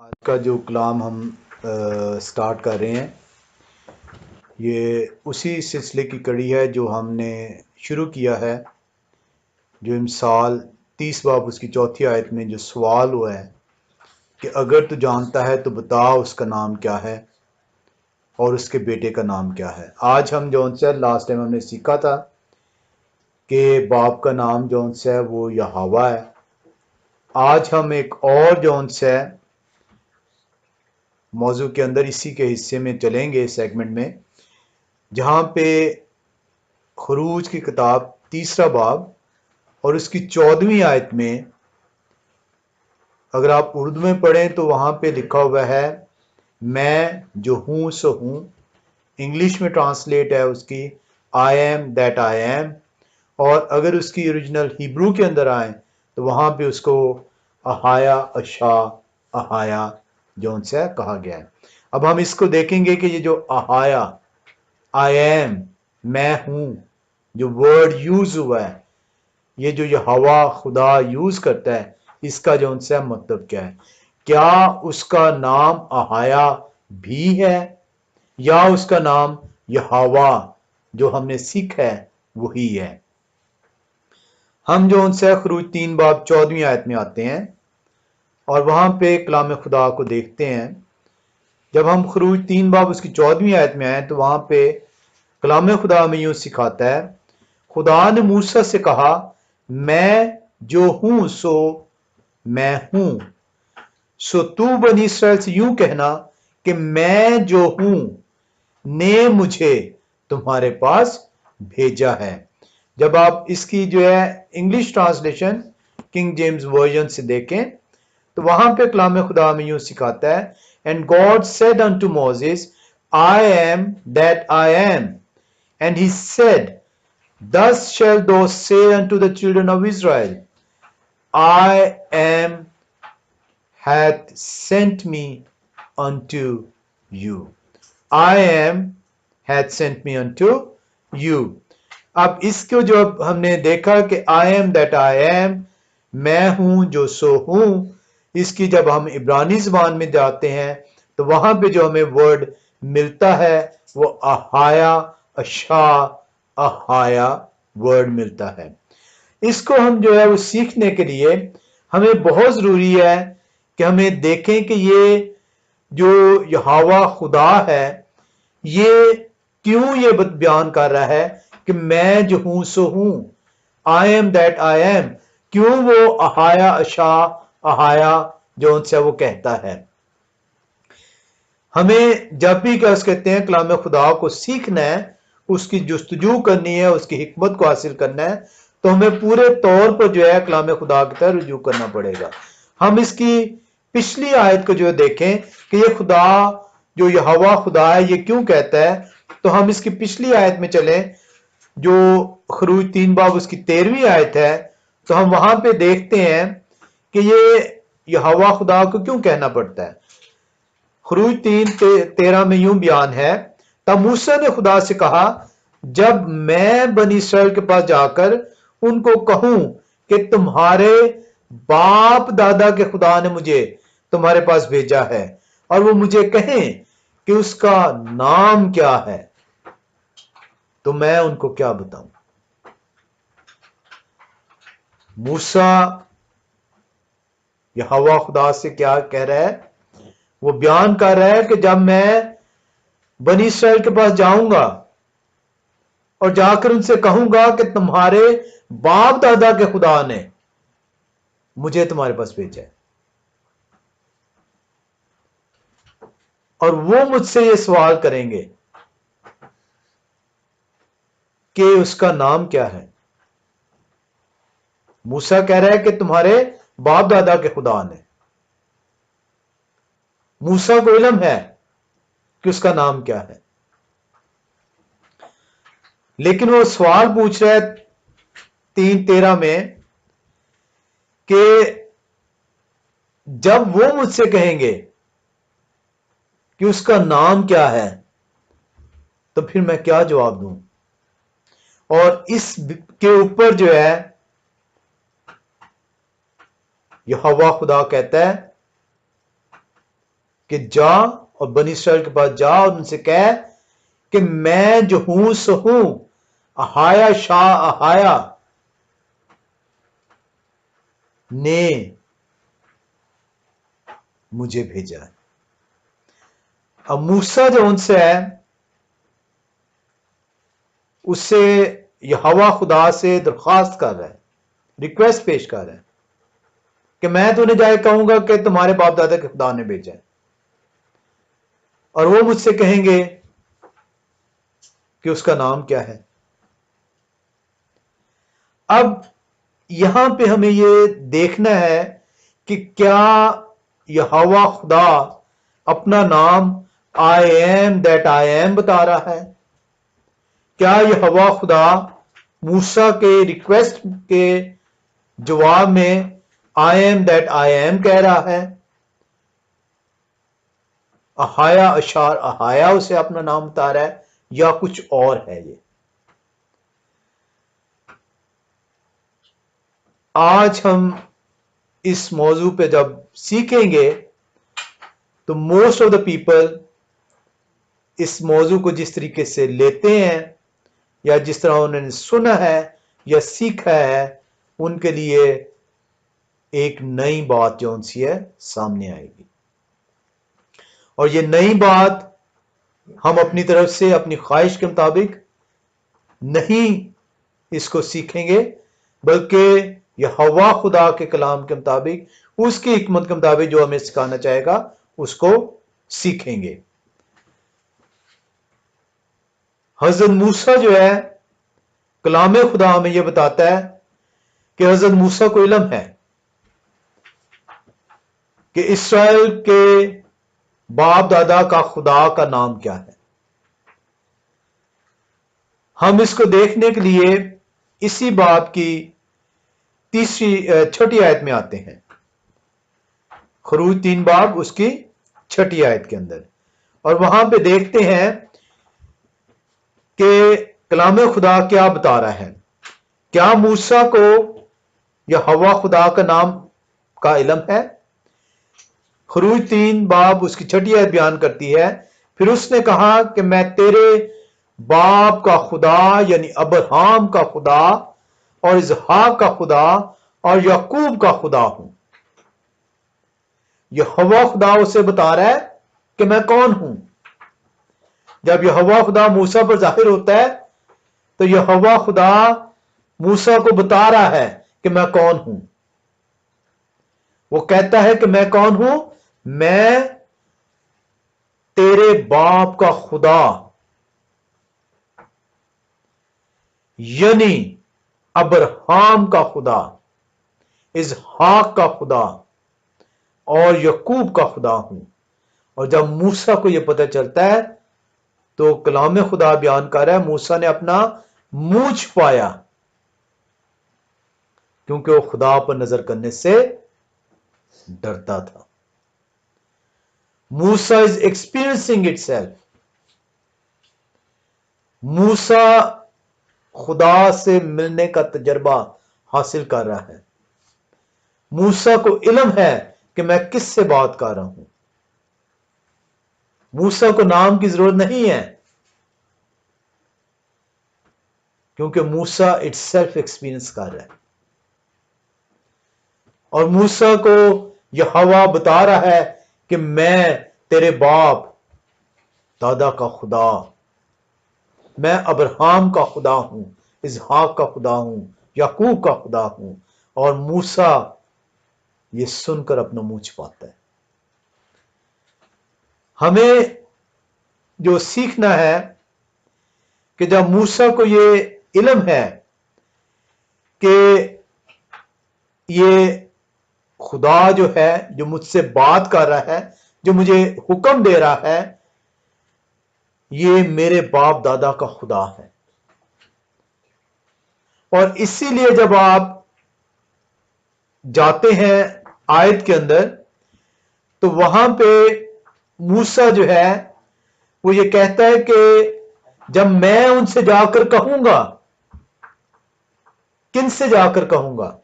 आज का जो कलाम हम स्टार्ट कर रहे हैं, ये उसी सिलसिले की कड़ी है जो हमने शुरू किया है। जो मिसाल 30 बाब उसकी चौथी आयत में जो सवाल हुआ है कि अगर तू जानता है तो बता उसका नाम क्या है और उसके बेटे का नाम क्या है। आज हम जौन सा लास्ट टाइम हमने सीखा था कि बाप का नाम जौन सा है वो यहोवा है। आज हम एक और जौन सा मौजू के अंदर इसी के हिस्से में चलेंगे, सेगमेंट में, जहाँ पे खरूज की किताब 3 बाब और उसकी 14वीं आयत में, अगर आप उर्दू में पढ़ें तो वहाँ पे लिखा हुआ है मैं जो हूँ सो हूँ। इंग्लिश में ट्रांसलेट है उसकी आई एम दैट आई एम। और अगर उसकी ओरिजिनल हिब्रू के अंदर आए तो वहाँ पे उसको अहाया अशा अहाया जौन सा कहा गया है। अब हम इसको देखेंगे कि ये जो अहाया आई एम मैं हूँ जो वर्ड यूज हुआ है, ये जो यहोवा खुदा यूज करता है, इसका जो उनसे मतलब क्या है। क्या उसका नाम अहाया भी है या उसका नाम यहोवा जो हमने सीखा है वही है। हम जो उनसे खरूज 3 बाब 14वीं आयत में आते हैं और वहां पे कलाम खुदा को देखते हैं। जब हम खरूज 3 बाब उसकी 14वीं आयत में आए तो वहां पे कलाम खुदा में यूं सिखाता है, खुदा ने मूसा से कहा मैं जो हूं सो मैं हूं, सो तू बनी इसराइल से यूं कहना कि मैं जो हूं ने मुझे तुम्हारे पास भेजा है। जब आप इसकी जो है English translation king James version से देखें तो वहां पे कलाम खुदा में यूं सिखाता है, and God said unto Moses I am that I M, and he said thus shall thou say unto the children of Israel, I am hath sent me unto you. I am hath sent me unto you. अब इसको जो हमने देखा कि I am that I am, मैं हूं जो सो हूं, इसकी जब हम इब्रानी ज़बान में जाते हैं तो वहां पे जो हमें वर्ड मिलता है वो अहाया अशा अहाया वर्ड मिलता है। इसको हम जो है वो सीखने के लिए हमें बहुत ज़रूरी है कि हमें देखें कि ये जो यहोवा खुदा है ये क्यों ये बयान कर रहा है कि मैं जो हूं सो हूं, I am that I M. क्यों वो अहाया अशा अहाया जो उनसे वो कहता है। हमें जब भी क्या कहते हैं कलाम खुदा को सीखना है, उसकी जुस्तजू करनी है, उसकी हिकमत को हासिल करना है, तो हमें पूरे तौर पर जो है कलाम खुदा की तरफ रुजू करना पड़ेगा। हम इसकी पिछली आयत को जो देखें कि ये खुदा जो यहोवा खुदा है ये क्यों कहता है, तो हम इसकी पिछली आयत में चलें जो खरूज 3 बाब उसकी 13वीं आयत है। तो हम वहां पे देखते हैं कि ये यहोवा खुदा को क्यों कहना पड़ता है। खरूज 3:13 में यूं बयान है, तब मूसा ने खुदा से कहा जब मैं बनी इसराइल के पास जाकर उनको कहूं कि तुम्हारे बाप दादा के खुदा ने मुझे तुम्हारे पास भेजा है, और वो मुझे कहें कि उसका नाम क्या है, तो मैं उनको क्या बताऊं। मूसा यहोवा खुदा से क्या कह रहा है, वो बयान कर रहा है कि जब मैं बनी इसराइल के पास जाऊंगा और जाकर उनसे कहूंगा कि तुम्हारे बाप दादा के खुदा ने मुझे तुम्हारे पास भेजा है, और वो मुझसे ये सवाल करेंगे कि उसका नाम क्या है। मूसा कह रहा है कि तुम्हारे बाप दादा के खुदा ने। मूसा को इल्म है कि उसका नाम क्या है, लेकिन वो सवाल पूछ रहा है 3:13 में कि जब वो मुझसे कहेंगे कि उसका नाम क्या है तो फिर मैं क्या जवाब दूं। और इस के ऊपर जो है यहोवा खुदा कहता है कि जा और बनी इस्राएल के पास जा और उनसे कह कि मैं जो हूं सो हूं, अहाया शाह अहाया ने मुझे भेजा है। अब मूसा जो उनसे है, उससे यहोवा खुदा से दरख्वास्त कर रहा है, रिक्वेस्ट पेश कर रहा है कि मैं तो उन्हें जाए कहूंगा कि तुम्हारे बाप दादा के खुदा ने भेजा है, और वो मुझसे कहेंगे कि उसका नाम क्या है। अब यहां पे हमें ये देखना है कि क्या यहोवा खुदा अपना नाम आई एम दैट आई एम बता रहा है? क्या यहोवा खुदा मूसा के रिक्वेस्ट के जवाब में I am that I M कह रहा है? अहाया अशार अहाया उसे अपना नाम बता रहा है, या कुछ और है? ये आज हम इस मौजू पे जब सीखेंगे तो मोस्ट ऑफ द पीपल इस मौजू को जिस तरीके से लेते हैं या जिस तरह उन्होंने सुना है या सीखा है, उनके लिए एक नई बात जो उनसी है सामने आएगी। और ये नई बात हम अपनी तरफ से अपनी ख्वाहिश के मुताबिक नहीं इसको सीखेंगे, बल्कि यहोवा खुदा के कलाम के मुताबिक, उसकी हिकमत के मुताबिक जो हमें सिखाना चाहेगा उसको सीखेंगे। हजरत मूसा जो है, कलाम खुदा हमें यह बताता है कि हजरत मूसा को इल्म है कि इस्राएल के बाप दादा का खुदा का नाम क्या है। हम इसको देखने के लिए इसी बाब की छठी आयत में आते हैं, खरूज 3 बाब उसकी छठी आयत के अंदर, और वहां पे देखते हैं कि कलाम खुदा क्या बता रहा है। क्या मूसा को यहोवा खुदा का नाम का इल्म है? खरूज 3 बाब उसकी छठी आयत बयान करती है, फिर उसने कहा कि मैं तेरे बाप का खुदा यानी अब्राहम का खुदा और इसहाक का खुदा और याकूब का खुदा हूं। यहोवा खुदा उसे बता रहा है कि मैं कौन हूं। जब यहोवा खुदा मूसा पर जाहिर होता है तो यहोवा खुदा मूसा को बता रहा है कि मैं कौन हूं। वो कहता है कि मैं कौन हूं? मैं तेरे बाप का खुदा यानी अब्राहम का खुदा, इसहाक का खुदा और याकूब का खुदा हूं। और जब मूसा को यह पता चलता है तो कलाम खुदा बयान कर रहा है, मूसा ने अपना मुंह छुपाया क्योंकि वो खुदा पर नजर करने से डरता था। मूसा इज एक्सपीरियंसिंग इटसेल्फ। मूसा खुदा से मिलने का तजर्बा हासिल कर रहा है। मूसा को इल्म है कि मैं किससे बात कर रहा हूं। मूसा को नाम की जरूरत नहीं है क्योंकि मूसा इटसेल्फ एक्सपीरियंस कर रहा है। और मूसा को यहोवा बता रहा है कि मैं तेरे बाप दादा का खुदा, मैं अब्राहम का खुदा हूं, इसहाक का खुदा हूं, याकूब का खुदा हूं। और मूसा ये सुनकर अपना मुंह छुपाता है। हमें जो सीखना है कि जब मूसा को ये इल्म है कि ये खुदा जो है जो मुझसे बात कर रहा है, जो मुझे हुक्म दे रहा है, ये मेरे बाप दादा का खुदा है। और इसीलिए जब आप जाते हैं आयत के अंदर तो वहां पे मूसा जो है वो ये कहता है कि जब मैं उनसे जाकर कहूंगा, किन से जाकर कहूंगा?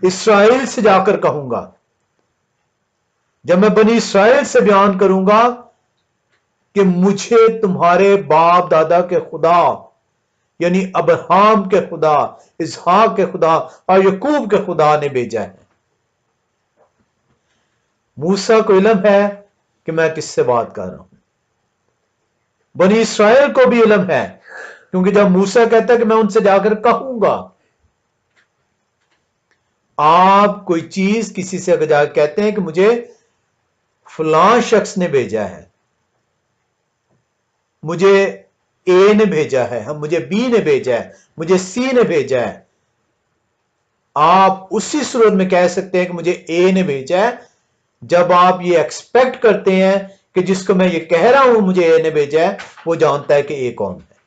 इस्राएल से जाकर कहूंगा। जब मैं बनी इसराइल से बयान करूंगा कि मुझे तुम्हारे बाप दादा के खुदा यानी अब्राहम के खुदा, इसहाक के खुदा और यकूब के खुदा ने भेजा है। मूसा को इल्म है कि मैं किससे बात कर रहा हूं, बनी इसराइल को भी इल्म है, क्योंकि जब मूसा कहता है कि मैं उनसे जाकर कहूंगा, आप कोई चीज किसी से अगर जाकर कहते हैं कि मुझे फलां शख्स ने भेजा है, मुझे ए ने भेजा है, हम मुझे बी ने भेजा है, मुझे सी ने भेजा है, आप उसी सूरत में कह सकते हैं कि मुझे ए ने भेजा है जब आप ये एक्सपेक्ट करते हैं कि जिसको मैं ये कह रहा हूं मुझे ए ने भेजा है वो जानता है कि ए कौन है।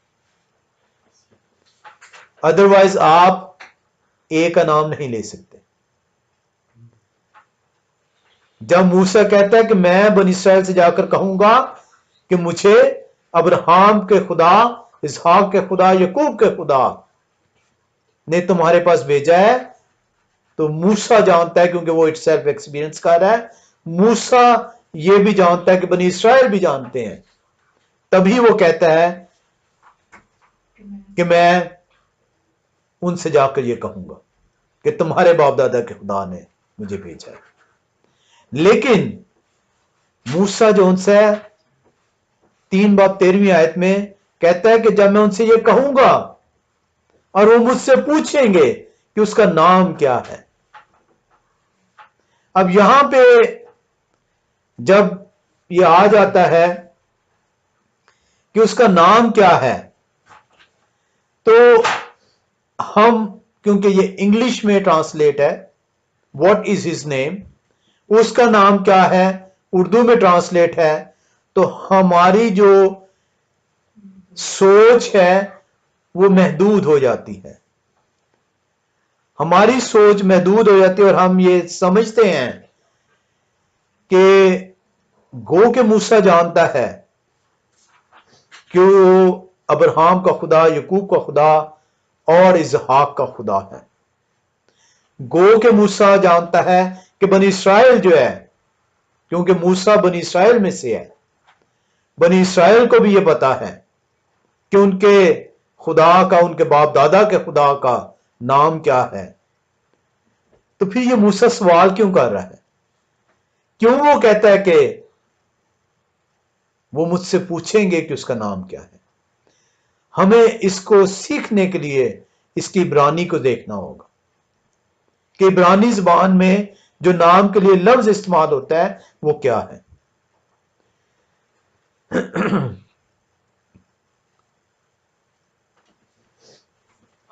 अदरवाइज आप ए का नाम नहीं ले सकते। जब मूसा कहता है कि मैं बनी इसराइल से जाकर कहूंगा कि मुझे अब्राहम के खुदा, इसहाक के खुदा, यकूब के खुदा ने तुम्हारे पास भेजा है, तो मूसा जानता है, क्योंकि वो इटसेल्फ एक्सपीरियंस कर रहा है, मूसा ये भी जानता है कि बनी इसराइल भी जानते हैं, तभी वो कहता है कि मैं उनसे जाकर ये कहूंगा कि तुम्हारे बाप दादा के खुदा ने मुझे भेजा है। लेकिन मूसा जो उनसे 3 बाब 13वीं आयत में कहता है कि जब मैं उनसे ये कहूंगा और वो मुझसे पूछेंगे कि उसका नाम क्या है। अब यहां पे जब ये आ जाता है कि उसका नाम क्या है, तो हम, क्योंकि ये इंग्लिश में ट्रांसलेट है, व्हाट इज हिज नेम, उसका नाम क्या है उर्दू में ट्रांसलेट है, तो हमारी जो सोच है वो महदूद हो जाती है, हमारी सोच महदूद हो जाती है और हम ये समझते हैं कि गो के मूसा जानता है कि वो अब्राहम का खुदा, यकूब का खुदा और इसहाक का खुदा है। गो के मूसा जानता है कि बनी इसराइल जो है, क्योंकि मूसा बनी इसराइल में से है, बनी इसराइल को भी यह पता है कि उनके खुदा का, उनके बाप दादा के खुदा का नाम क्या है। तो फिर ये मूसा सवाल क्यों कर रहा है, क्यों वो कहता है कि वो मुझसे पूछेंगे कि उसका नाम क्या है। हमें इसको सीखने के लिए इसकी इब्रानी को देखना होगा कि इब्रानी ज़बान में जो नाम के लिए लफ्ज इस्तेमाल होता है वो क्या है।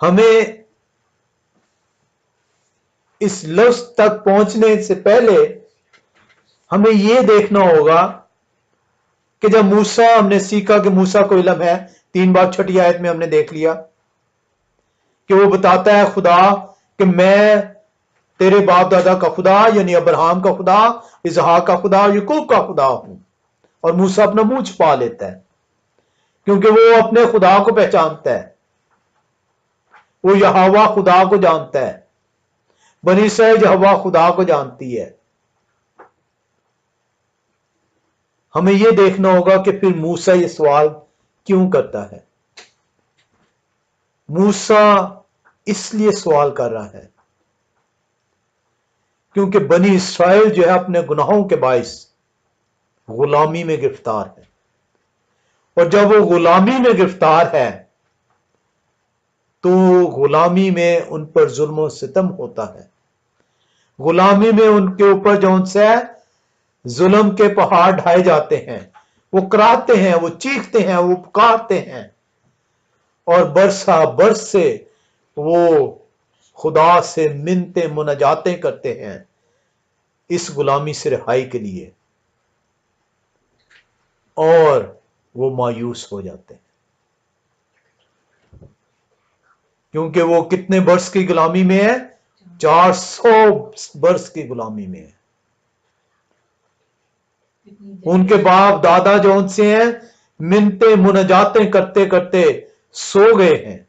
हमें इस लफ्ज तक पहुंचने से पहले हमें यह देखना होगा कि जब मूसा, हमने सीखा कि मूसा को इल्म है, 3 बार 6ठी आयत में हमने देख लिया कि वो बताता है खुदा कि मैं तेरे बाप दादा का खुदा यानी अब्राहम का खुदा, इसहाक का खुदा, यकूब का खुदा हूं। और मूसा अपना मुंह छुपा लेता है क्योंकि वो अपने खुदा को पहचानता है, वो यहोवा खुदा को जानता है, बनी इसराइल यहोवा खुदा को जानती है। हमें यह देखना होगा कि फिर मूसा ये सवाल क्यों करता है। मूसा इसलिए सवाल कर रहा है क्योंकि बनी इसराइल जो है अपने गुनाहों के बाइस गुलामी में गिरफ्तार है, और जब वो गुलामी में गिरफ्तार है तो गुलामी में उन पर जुल्म सितम होता है, गुलामी में उनके ऊपर जो उनसे जुल्म के पहाड़ ढाए जाते हैं, वो कराहते हैं, वो चीखते हैं, वो पुकारते हैं और बरसा बरस से वो खुदा से मिन्नतें मुनाजातें करते हैं इस गुलामी से रिहाई के लिए, और वो मायूस हो जाते हैं क्योंकि वो कितने बरस की गुलामी में है, 400 बरस की गुलामी में है। उनके बाप दादा जो उनसे हैं मिन्नतें मुनाजातें करते करते सो गए हैं,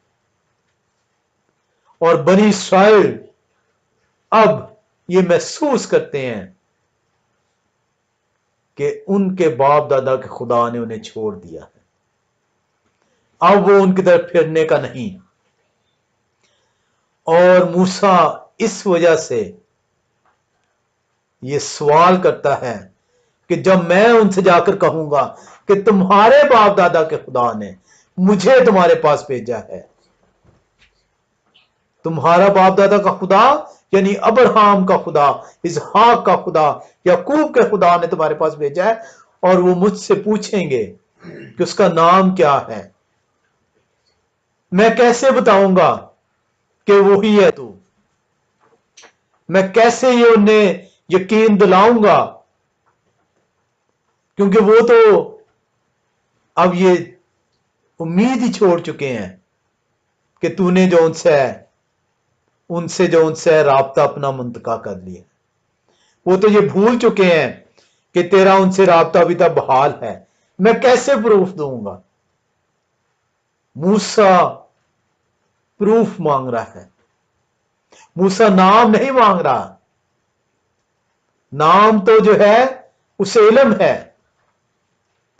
और बनी इसराइल अब ये महसूस करते हैं कि उनके बाप दादा के खुदा ने उन्हें छोड़ दिया है, अब वो उनकी तरफ फिरने का नहीं। और मूसा इस वजह से ये सवाल करता है कि जब मैं उनसे जाकर कहूंगा कि तुम्हारे बाप दादा के खुदा ने मुझे तुम्हारे पास भेजा है, तुम्हारा बाप दादा का खुदा यानी अब्राहम का खुदा, इसहाक का खुदा, याकूब के खुदा ने तुम्हारे पास भेजा है, और वो मुझसे पूछेंगे कि उसका नाम क्या है, मैं कैसे बताऊंगा कि वो ही है तू? मैं कैसे ये उन्हें यकीन दिलाऊंगा? क्योंकि वो तो अब ये उम्मीद ही छोड़ चुके हैं कि तूने जो उनसे राब्ता अपना मुंतका कर लिया। वो तो ये भूल चुके हैं कि तेरा उनसे राब्ता अभी तक बहाल है। मैं कैसे प्रूफ दूंगा? मूसा प्रूफ मांग रहा है। मूसा नाम नहीं मांग रहा, नाम तो जो है उसे इल्म है।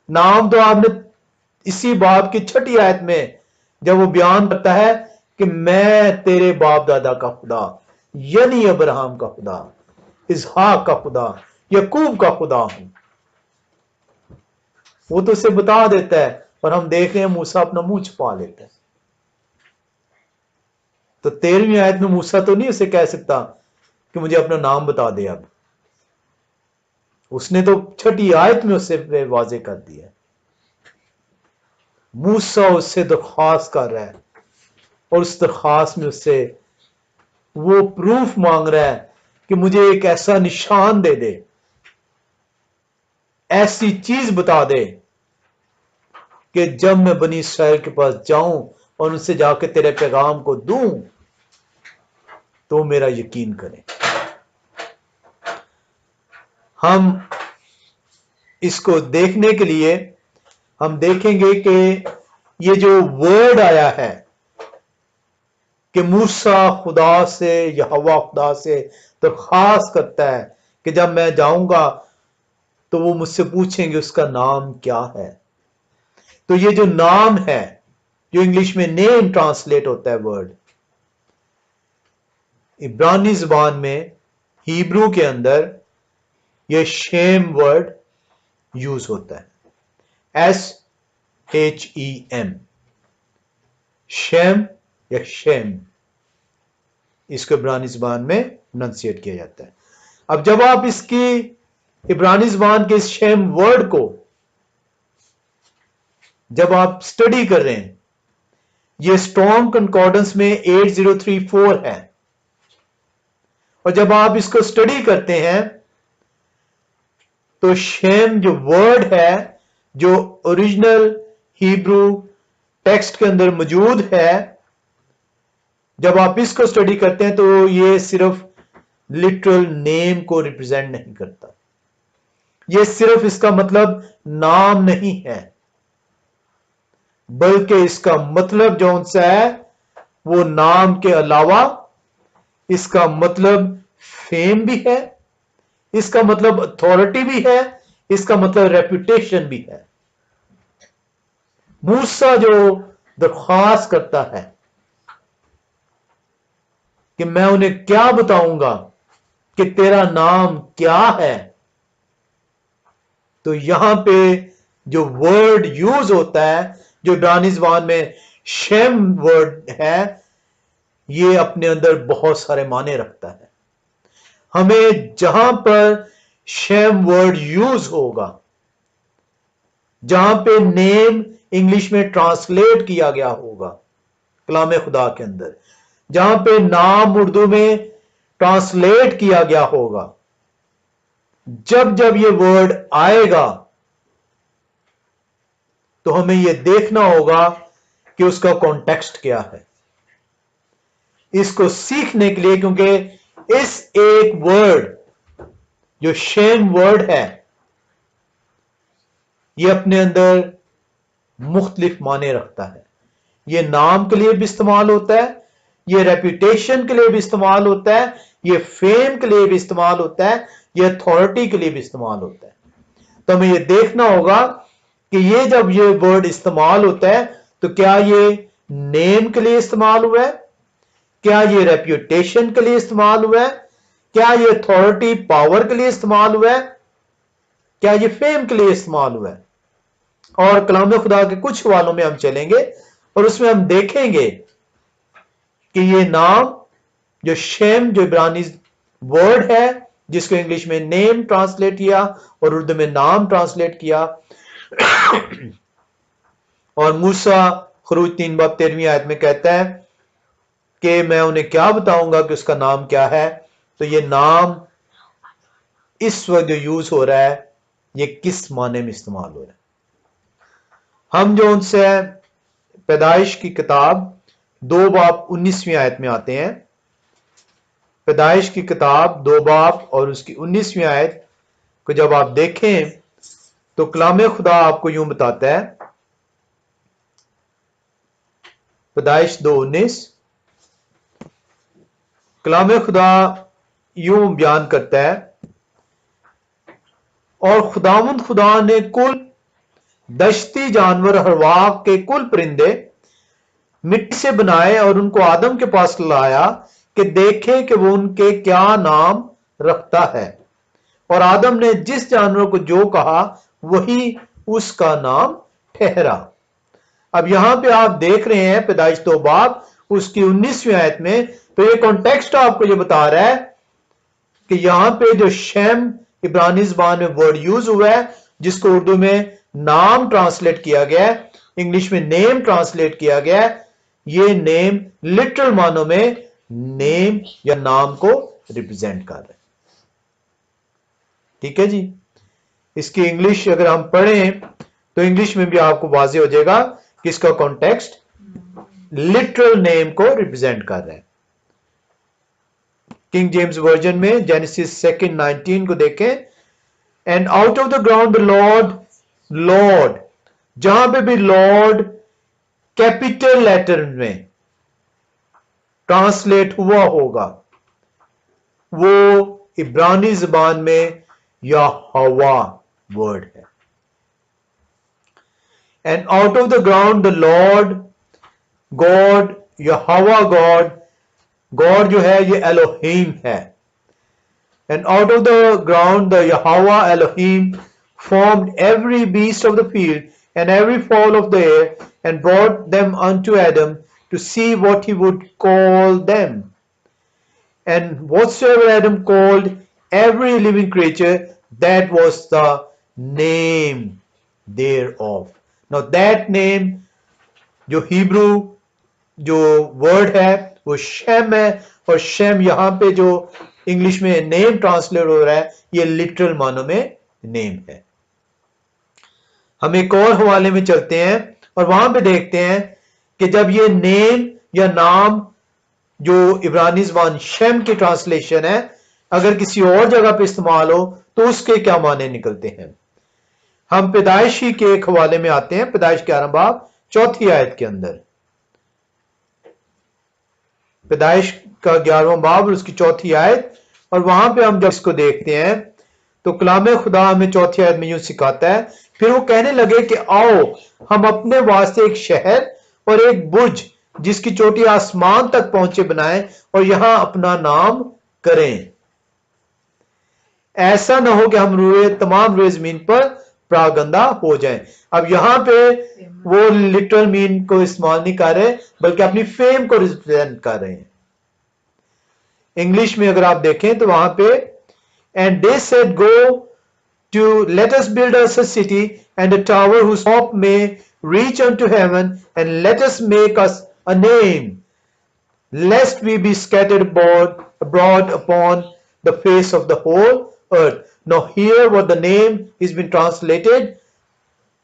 नाम तो आपने इसी बाब की 6ठी आयत में जब वो बयान करता है कि मैं तेरे बाप दादा का खुदा यानी अब्राहम का खुदा, इसहाक का खुदा, याकूब का खुदा हूं, वो तो उसे बता देता है। और हम देख रहे हैं मूसा अपना मुंह छुपा लेता है। तो 13वीं आयत में मूसा तो नहीं उसे कह सकता कि मुझे अपना नाम बता दे। अब उसने तो 6ठी आयत में उससे वाजे कर दिया। मूसा उससे दरख्वास्त कर रहा है और उस दरख्वास्त में उससे वो प्रूफ मांग रहा है कि मुझे एक ऐसा निशान दे दे, ऐसी चीज बता दे कि जब मैं बनी इसराइल के पास जाऊं और उनसे जाके तेरे पैगाम को दूं तो मेरा यकीन करें। हम इसको देखने के लिए हम देखेंगे कि ये जो वर्ड आया है कि मूसा खुदा से, यहोवा खुदा से दरख्वास्त करता है कि जब मैं जाऊंगा तो वो मुझसे पूछेंगे उसका नाम क्या है। तो ये जो नाम है, जो इंग्लिश में नेम ट्रांसलेट होता है वर्ड, इब्रानी जुबान में, हिब्रू के अंदर ये शेम वर्ड यूज होता है, SHEM, शेम या शेम, इसको इब्रानी जुबान में प्रोनाउंसिएट किया जाता है। अब जब आप इसकी इब्रानी जुबान के इस शेम वर्ड को जब आप स्टडी कर रहे हैं, ये स्ट्रॉन्ग कंकॉर्डेंस में 8034 है, और जब आप इसको स्टडी करते हैं तो शेम जो वर्ड है, जो ओरिजिनल हिब्रू टेक्स्ट के अंदर मौजूद है, जब आप इसको स्टडी करते हैं तो ये सिर्फ लिटरल नेम को रिप्रेजेंट नहीं करता। ये सिर्फ इसका मतलब नाम नहीं है, बल्कि इसका मतलब जो उनसे है वो नाम के अलावा इसका मतलब फेम भी है, इसका मतलब अथॉरिटी भी है, इसका मतलब रेपुटेशन भी है। मूसा जो दरख्वास्त करता है कि मैं उन्हें क्या बताऊंगा कि तेरा नाम क्या है, तो यहां पे जो वर्ड यूज होता है, जो इब्रानी ज़बान में शेम वर्ड है, ये अपने अंदर बहुत सारे माने रखता है। हमें जहां पर शेम वर्ड यूज होगा, जहां पे नेम इंग्लिश में ट्रांसलेट किया गया होगा कलाम खुदा के अंदर, जहां पे नाम उर्दू में ट्रांसलेट किया गया होगा, जब जब ये वर्ड आएगा तो हमें यह देखना होगा कि उसका कॉन्टेक्स्ट क्या है। इसको सीखने के लिए, क्योंकि इस एक वर्ड जो शेम वर्ड है, यह अपने अंदर मुख्तलिफ माने रखता है। यह नाम के लिए भी इस्तेमाल होता है, यह रेपुटेशन के लिए भी इस्तेमाल होता है, यह फेम के लिए भी इस्तेमाल होता है, यह अथॉरिटी के लिए भी इस्तेमाल होता है। तो हमें ये देखना होगा कि ये जब ये वर्ड इस्तेमाल होता है तो क्या ये नेम के लिए इस्तेमाल हुआ है, क्या ये रेप्यूटेशन के लिए इस्तेमाल हुआ है, क्या ये अथॉरिटी पावर के लिए इस्तेमाल हुआ है, क्या ये फेम के लिए इस्तेमाल हुआ है। और कलाम खुदा के कुछ हवालों में हम चलेंगे और उसमें हम देखेंगे कि ये नाम जो शेम, जो इब्रानी वर्ड है जिसको इंग्लिश में नेम ट्रांसलेट किया और उर्दू में नाम ट्रांसलेट किया, और मूसा खरूज 3 बाब 13वीं आयत में कहता है कि मैं उन्हें क्या बताऊंगा कि उसका नाम क्या है। तो ये नाम इस वक्त जो यूज हो रहा है ये किस माने में इस्तेमाल हो रहा है। हम जो उनसे पैदाइश की किताब 2 बाब 19वीं आयत में आते हैं, पैदाइश की किताब 2 बाब और उसकी 19वीं आयत को जब आप देखें तो कलाम खुदा आपको यूं बताता है, पैदाइश 2:19, कलाम खुदा यूं बयान करता है, और खुदावंद खुदा ने कुल दश्ती जानवर हरवा के कुल परिंदे मिट्टी से बनाए और उनको आदम के पास लाया कि देखे कि वो उनके क्या नाम रखता है। और आदम ने जिस जानवर को जो कहा वही उसका नाम ठहरा। अब यहां पे आप देख रहे हैं पैदाइश 2 बाब उसकी 19वीं आयत में, तो ये कॉन्टेक्स्ट आपको ये बता रहा है कि यहां पे जो शेम इब्रानी ज़बान में वर्ड यूज हुआ है जिसको उर्दू में नाम ट्रांसलेट किया गया है, इंग्लिश में नेम ट्रांसलेट किया गया है, ये नेम लिटरल मानों में नेम या नाम को रिप्रेजेंट कर रहा है। ठीक है जी। इसकी इंग्लिश अगर हम पढ़ें तो इंग्लिश में भी आपको वाज़ेह हो जाएगा कि इसका कॉन्टेक्स्ट लिटरल नेम को रिप्रेजेंट कर रहा है। किंग जेम्स वर्जन में जेनेसिस 2:19 को देखें, and out of the ground the Lord, Lord, जहां पे भी लॉर्ड कैपिटल लेटर में ट्रांसलेट हुआ होगा वो इब्रानी ज़बान में यहोवा वर्ड है। And out of the ground the Lord God, Jehovah God, God जो है ये एलोहीम है। And out of the ground the Jehovah Elohim formed every beast of the field and every fowl of the air and brought them unto Adam to see what he would call them. And whatsoever Adam called every living creature, that was the name thereof. Now that name, जो Hebrew जो word है वो Shem है, और Shem यहां पे जो English में नेम ट्रांसलेट हो रहा है ये लिटरल मानों में नेम है। हम एक और हवाले में चलते हैं और वहां पे देखते हैं कि जब ये नेम या नाम जो इब्रानी ज़बान शेम की ट्रांसलेशन है अगर किसी और जगह पे इस्तेमाल हो तो उसके क्या माने निकलते हैं। हम पैदाइशी के एक हवाले में आते हैं, पैदाइश 11 बाब 4 आयत के अंदर, पैदाइश का 11वां बाब और उसकी 4 आयत, और वहां पे हम जब इसको देखते हैं तो कलाम खुदा हमें 4 आयत में यूं सिखाता है, फिर वो कहने लगे कि आओ हम अपने वास्ते एक शहर और एक बुर्ज जिसकी चोटी आसमान तक पहुंचे बनाएं और यहां अपना नाम करें, ऐसा ना हो कि हम तमाम रुए जमीन पर प्रागंदा हो जाएं। अब यहां पे वो लिटरल मीन को इस्तेमाल नहीं कर रहे बल्कि अपनी फेम को रिप्रेजेंट कर रहे हैं। इंग्लिश में अगर आप देखें तो वहां पे and they said go to let us build us a city and a tower whose top may reach unto heaven, and let us make us a name, lest we be scattered abroad upon the face of the whole earth. Now here what the name is been translated,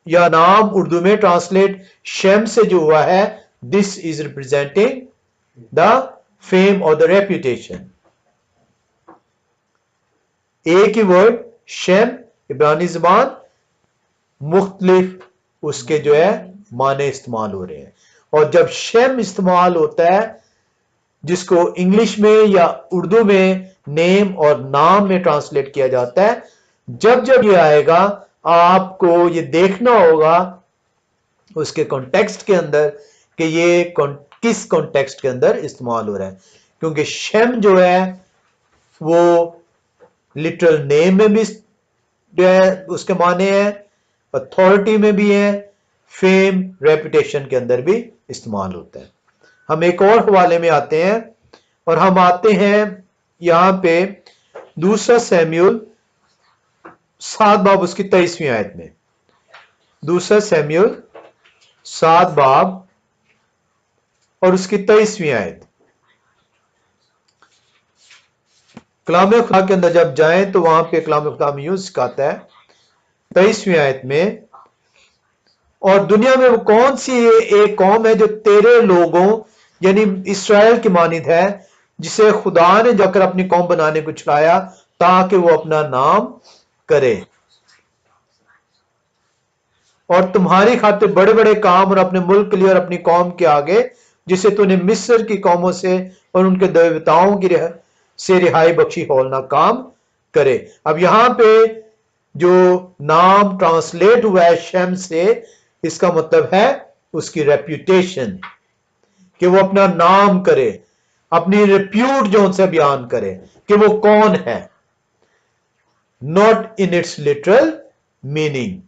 या नाम उर्दू में translate Shem से जो हुआ है, this is representing the fame or the reputation. एक ही word Shem इब्रानी ज़बान मुख्तलिफ उसके जो है माने इस्तेमाल हो रहे हैं, और जब शेम इस्तेमाल होता है जिसको इंग्लिश में या उर्दू में नेम और नाम में ट्रांसलेट किया जाता है, जब जब ये आएगा आपको ये देखना होगा उसके कॉन्टेक्स्ट के अंदर कि ये किस कॉन्टेक्स्ट के अंदर इस्तेमाल हो रहा है, क्योंकि शेम जो है वो लिटरल नेम में भी जो है उसके माने हैं, अथॉरिटी में भी है, फेम रेपुटेशन के अंदर भी इस्तेमाल होता है। हम एक और हवाले में आते हैं और हम आते हैं यहां पे दूसरा सैमुएल 7 बाब उसकी 23वीं आयत में। दूसरा सैमुएल 7 बाब और उसकी 23वीं आयत। कलाम खुदा के अंदर जब जाएं तो वहां पे कलाम खुदा में यूं सिखाता है 23वीं आयत में, और दुनिया में वो कौन सी एक कौम है जो तेरे लोगों यानी इस्राएल की मानिद है, जिसे खुदा ने जाकर अपनी कौम बनाने को छुड़ाया ताकि वो अपना नाम करे और तुम्हारी खातिर बड़े बड़े काम और अपने मुल्क के लिए और अपनी कौम के आगे, जिसे तूने मिस्र की कौमों से और उनके देवताओं की से रिहाई बख्शी होलना काम करे। अब यहां पे जो नाम ट्रांसलेट हुआ है शेम से, इसका मतलब है उसकी रेप्यूटेशन, कि वो अपना नाम करे, अपनी रिप्यूट जो उनसे बयान करे कि वो कौन है, not in its literal meaning.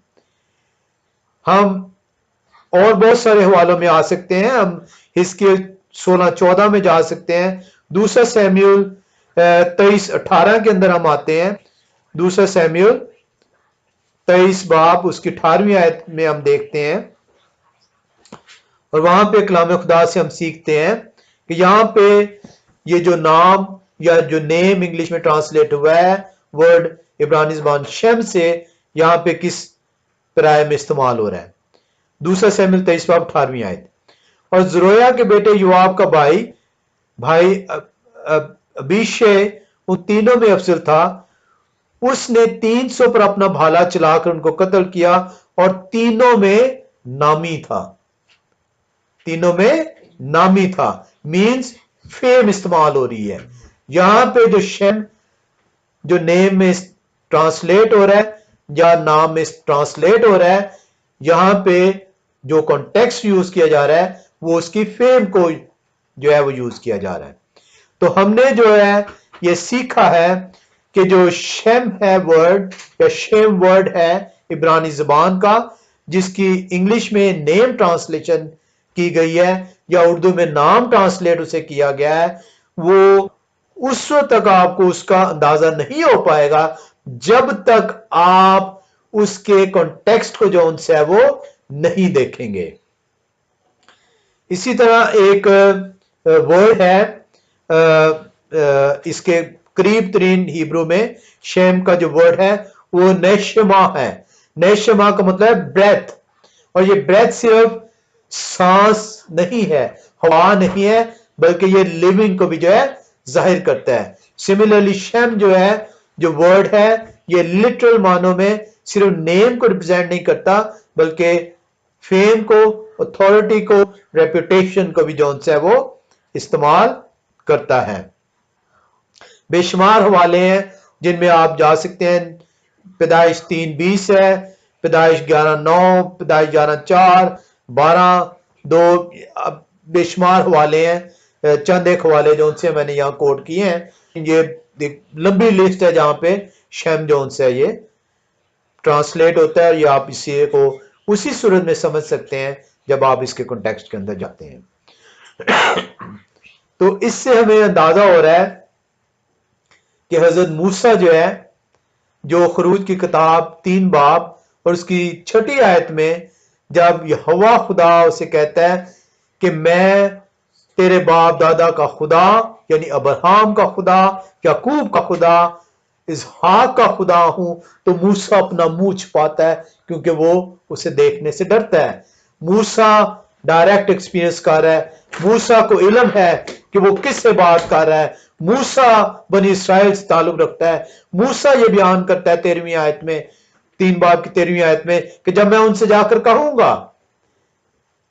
हम और बहुत सारे हवालों में आ सकते हैं, हम इसके 16-14 में जा सकते हैं। दूसरा सैमुएल 23-18 के अंदर हम आते हैं। दूसरा सैमुएल 23 बाब उसकी 18वीं आयत में हम देखते हैं और वहां पे कलाम खुदा से हम सीखते हैं कि यहां पे ये जो नाम या जो नेम इंग्लिश में ट्रांसलेट हुआ है वर्ड इब्रानी ज़बान शेम से, यहां पे किस प्राय में इस्तेमाल हो रहा है। दूसरा सैमुएल 23 बाब 18वीं आयत। और ज़रूया के बेटे योआब का भाई अबीशै उन तीनों में अफसर था। उसने 300 पर अपना भाला चलाकर उनको कत्ल किया और तीनों में नामी था। तीनों में नामी था मींस फेम इस्तेमाल हो रही है। यहां पे जो शेम जो नेम में ट्रांसलेट हो रहा है या नाम में ट्रांसलेट हो रहा है, यहां पे जो कॉन्टेक्स्ट यूज किया जा रहा है वो उसकी फेम को जो है वो यूज किया जा रहा है। तो हमने जो है ये सीखा है कि जो शेम है वर्ड या शेम वर्ड है इब्रानी ज़बान का, जिसकी इंग्लिश में नेम ट्रांसलेशन की गई है या उर्दू में नाम ट्रांसलेट उसे किया गया है, वो उस वक्त तक आपको उसका अंदाजा नहीं हो पाएगा जब तक आप उसके कॉन्टेक्स्ट को जो उनसे है वो नहीं देखेंगे। इसी तरह एक वर्ड है इसके करीब तरीन हिब्रू में शेम का जो वर्ड है वो नेशमा है। नेशमा का मतलब है ब्रेथ, और ये ब्रेथ सिर्फ सांस नहीं है, हवा नहीं है, बल्कि ये लिविंग को भी जो है जाहिर करता है। सिमिलरली शेम जो है जो वर्ड है ये लिटरल मानों में सिर्फ नेम को रिप्रेजेंट नहीं करता बल्कि फेम को, अथॉरिटी को, रेपुटेशन को भी जो है वो इस्तेमाल करता है। बेशुमार हवाले हैं जिनमें आप जा सकते हैं। पैदाइश 3:20 है, पैदाइश 11:9, पैदाइश 11:4, 12:2, बेशुमार हवाले हैं। चंद एक हवाले जो उनसे मैंने यहाँ कोट किए हैं। ये लंबी लिस्ट है जहां पे शेम जोन से ये ट्रांसलेट होता है, या आप इसी को उसी सूरत में समझ सकते हैं जब आप इसके कॉन्टेक्स्ट के अंदर जाते हैं। तो इससे हमें अंदाजा हो रहा है कि हजरत मूसा जो है, जो खरूज की किताब 3 बाब और उसकी 6ठी आयत में जब यहोवा खुदा उसे कहता है कि मैं तेरे बाप दादा का खुदा यानी अब्राहम का खुदा, याकूब का खुदा, इसहाक का खुदा हूं, तो मूसा अपना मुंह छुपाता है क्योंकि वो उसे देखने से डरता है। मूसा डायरेक्ट एक्सपीरियंस कर रहा है, मूसा को इल्म है कि वो किससे बात कर रहा है, मूसा बनी इस्राइल से ताल्लुक रखता है। मूसा ये बयान करता है 13वीं आयत में, 3 बाब की 13वीं आयत में, कि जब मैं उनसे जाकर कहूंगा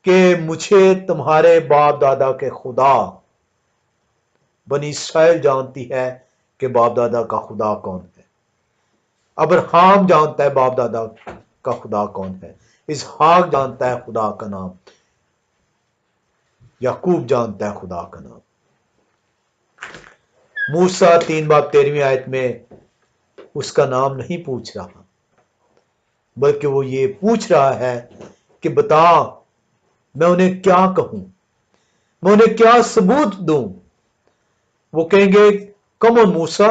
कि मुझे तुम्हारे बाप दादा के खुदा, बनी इस्राइल जानती है कि बाप दादा का खुदा कौन है। अब्राहम जानता है बाप दादा का खुदा कौन है, इसहाक जानता है खुदा का नाम, याकूब जानता है खुदा का नाम। मूसा 3 बाब 13 में उसका नाम नहीं पूछ रहा, बल्कि वो ये पूछ रहा है कि बता मैं उन्हें क्या कहूं, मैं उन्हें क्या सबूत दूं। वो कहेंगे कम ऑन मूसा,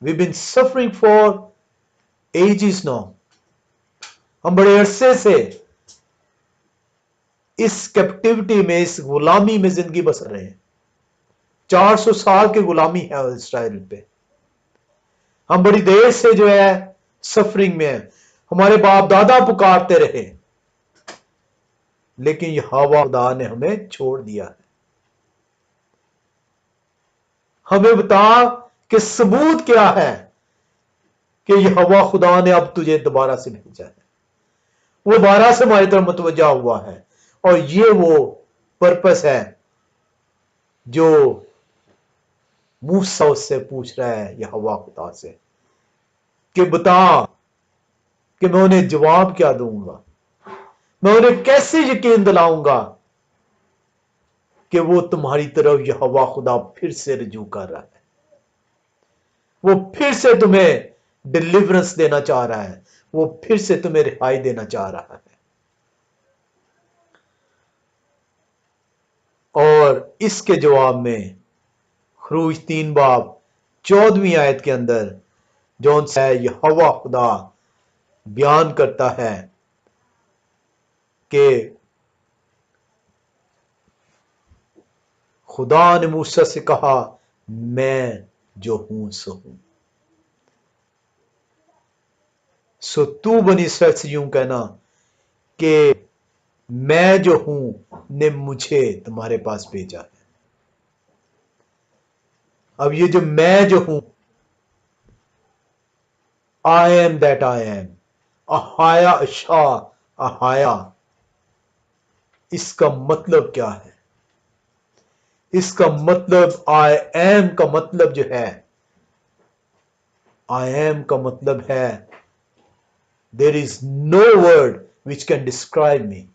we been suffering for ages now, हम बड़े अरसे से इस कैप्टिविटी में, इस गुलामी में जिंदगी बसर रहे हैं। 400 साल की गुलामी है इस्राइल पे। हम बड़ी देर से जो है सफरिंग में है। हमारे बाप दादा पुकारते रहे, लेकिन यहोवा खुदा ने हमें छोड़ दिया है। हमें बता कि सबूत क्या है कि यहोवा खुदा ने अब तुझे दोबारा से भेजा है। वो दोबारा से हमारी तरफ मुतवज्जा हुआ है, और ये वो पर्पस है जो मूसा उससे पूछ रहा है यहोवा खुदा से कि बता कि मैं उन्हें जवाब क्या दूंगा, मैं उन्हें कैसे यकीन दिलाऊंगा कि वो तुम्हारी तरफ यहोवा खुदा फिर से रुजू कर रहा है, वो फिर से तुम्हें डिलीवरेंस देना चाह रहा है, वो फिर से तुम्हें रिहाई देना चाह रहा है। और इसके जवाब में खरूज 3 बाब 14 के अंदर जौन सा यहोवा खुदा बयान करता है कि खुदा ने मूसा से कहा मैं जो हूं सो हूं। सो तू बनी इसराइल से यूं कहना कि मैं जो हूं ने मुझे तुम्हारे पास भेजा है। अब ये जो मैं जो हूं, I am that I am, अहाया अशा अहाया, इसका मतलब क्या है? इसका मतलब आई एम का मतलब जो है, आई एम का मतलब है there is no word which can describe me,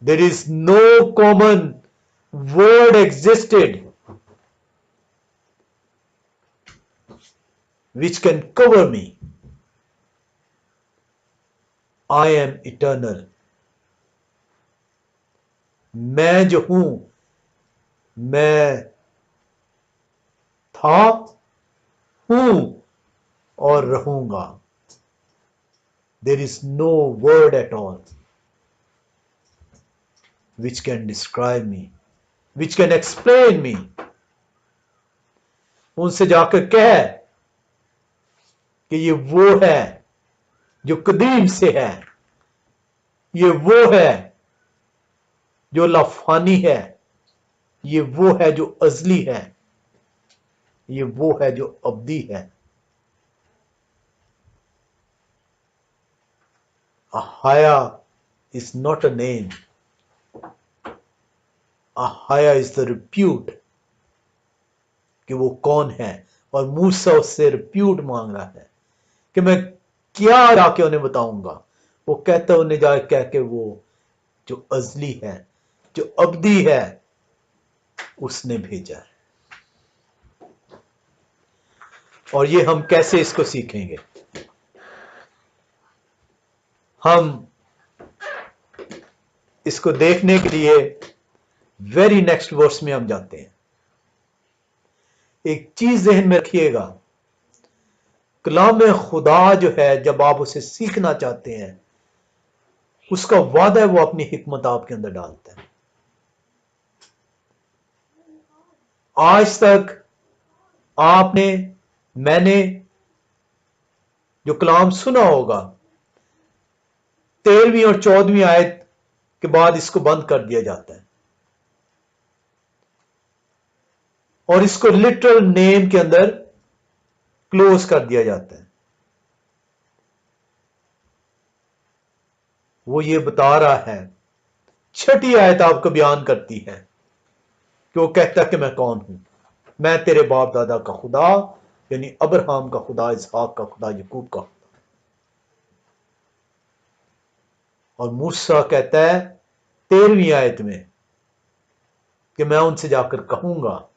there is no common word existed which can cover me. I am eternal. मैं जो हूं, मैं था, हूं और रहूंगा। There is no word at all which can describe me, which can explain me. उनसे जाकर कह कि ये वो है जो कदीम से है, ये वो है जो लाफानी है, ये वो है जो अजली है, ये वो है जो अब्दी है। Ahaya is not a name. Ahaya is the repute कि वो कौन है, और मूसा उससे रिप्यूट मांग रहा है कि मैं क्या जाके उन्हें बताऊंगा। वो कहता है उन्हें जाके कह के वो जो अजली है, जो अब्दी है, उसने भेजा है। और ये हम कैसे इसको सीखेंगे? हम इसको देखने के लिए वेरी नेक्स्ट वर्स में हम जाते हैं। एक चीज ज़हन में रखिएगा, कलाम खुदा जो है, जब आप उसे सीखना चाहते हैं, उसका वादा है वो अपनी हिकमत आपके अंदर डालता है। आज तक आपने, मैंने जो कलाम सुना होगा, 13वीं और 14वीं आयत के बाद इसको बंद कर दिया जाता है और इसको लिटरल नेम के अंदर क्लोज कर दिया जाता है। वो ये बता रहा है, 6ठी आयत आपको बयान करती है कि वो कहता है कि मैं कौन हूं। मैं तेरे बाप दादा का खुदा, यानी अब्राहम का खुदा, इसहाक का खुदा, यकूब का खुदा। और मूसा कहता है 13वीं आयत में कि मैं उनसे जाकर कहूंगा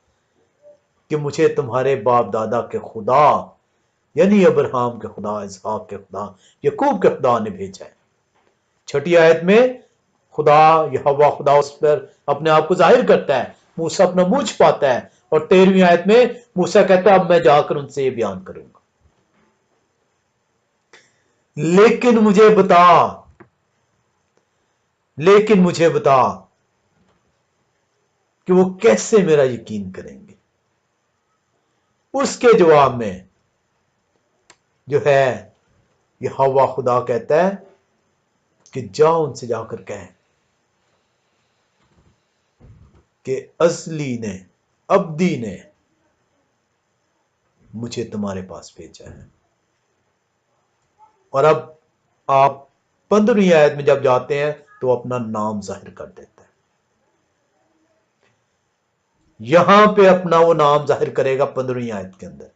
कि मुझे तुम्हारे बाप दादा के खुदा, यानी अब्राहम के खुदा, इसहाक के खुदा, यकूब के खुदा ने भेजा है। 6ठी आयत में खुदा, यहोवा खुदा उस पर अपने आप को जाहिर करता है, मूसा अपना मुंह छुपाता है। और 13वीं आयत में मूसा कहता है अब मैं जाकर उनसे ये बयान करूंगा। लेकिन मुझे बता कि वो कैसे मेरा यकीन करेंगे। उसके जवाब में जो है यहोवा खुदा कहता है कि जाओ उनसे जाकर कहें कि असली ने, अब्दी ने मुझे तुम्हारे पास भेजा है। और अब आप 15वीं आयत में जब जाते हैं तो अपना नाम जाहिर कर देता है। यहां पे अपना वो नाम जाहिर करेगा 15वीं आयत के अंदर।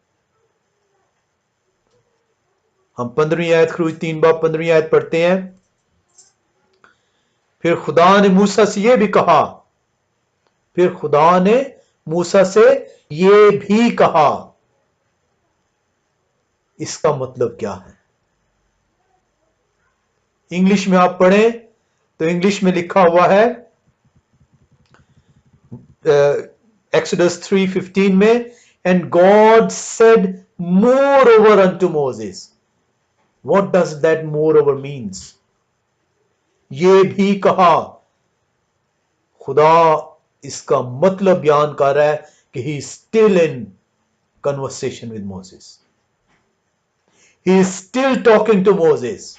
हम 15वीं आयत खरूज 3 बाब 15वीं आयत पढ़ते हैं। फिर खुदा ने मूसा से ये भी कहा। इसका मतलब क्या है? इंग्लिश में आप पढ़ें तो इंग्लिश में लिखा हुआ है एक्सोडस 3:15 में, and God said more over unto Moses. What does that more over means? ये भी कहा। खुदा इसका मतलब बयान कर रहा है कि he still in conversation with Moses, he is still talking to Moses.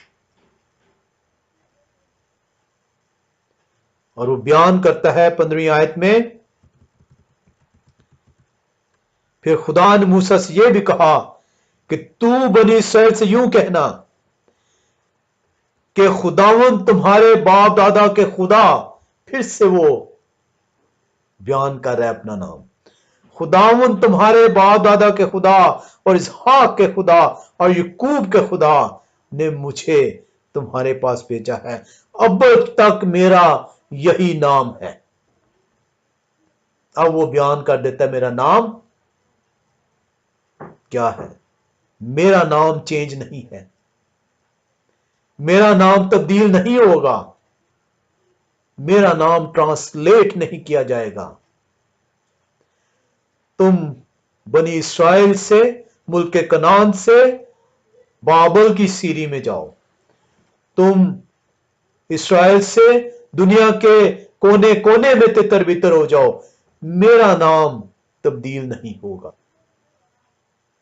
और वो बयान करता है 15वीं आयत में, फिर खुदा ने मूसा से यह भी कहा कि तू बनी इस्राएल से यूं कहना कि खुदावन तुम्हारे बाप दादा के खुदा। फिर से वो बयान कर रहा है अपना नाम। खुदावन तुम्हारे बाप दादा के खुदा और इसहाक के खुदा और यकूब के खुदा ने मुझे तुम्हारे पास भेजा है। अब तक मेरा यही नाम है। अब वो बयान कर देता है मेरा नाम क्या है। मेरा नाम चेंज नहीं है, मेरा नाम तब्दील नहीं होगा, मेरा नाम ट्रांसलेट नहीं किया जाएगा। तुम बनी इस्राएल से, मुल्क कनान से बाबल की सीरी में जाओ। तुम इस्राएल से दुनिया के कोने कोने में तितर बितर हो जाओ, मेरा नाम तब्दील नहीं होगा।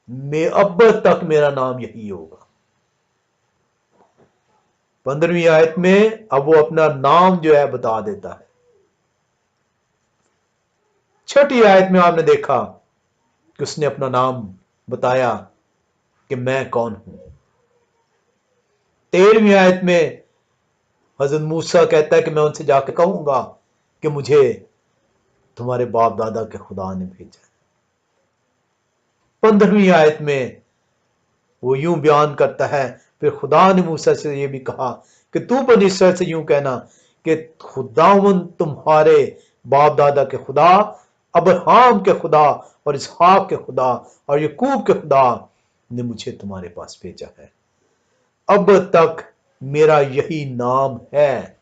मैं अब तक मेरा नाम यही होगा। 15वीं आयत में अब वो अपना नाम जो है बता देता है। 6ठी आयत में आपने देखा कि उसने अपना नाम बताया कि मैं कौन हूं। 13वीं आयत में हजरत मूसा कहता है कि मैं उनसे जाकर कहूंगा कि मुझे तुम्हारे बाप दादा के खुदा ने भेजा। 15वीं आयत में वो यूं बयान करता है, फिर खुदा ने मूसा से यह भी कहा कि तू बनी इस्राएल से यूं कहना कि खुदावन तुम्हारे बाप दादा के खुदा, अब्राहम के खुदा और इसहाक के खुदा और यकूब के खुदा ने मुझे तुम्हारे पास भेजा है। अब तक मेरा यही नाम है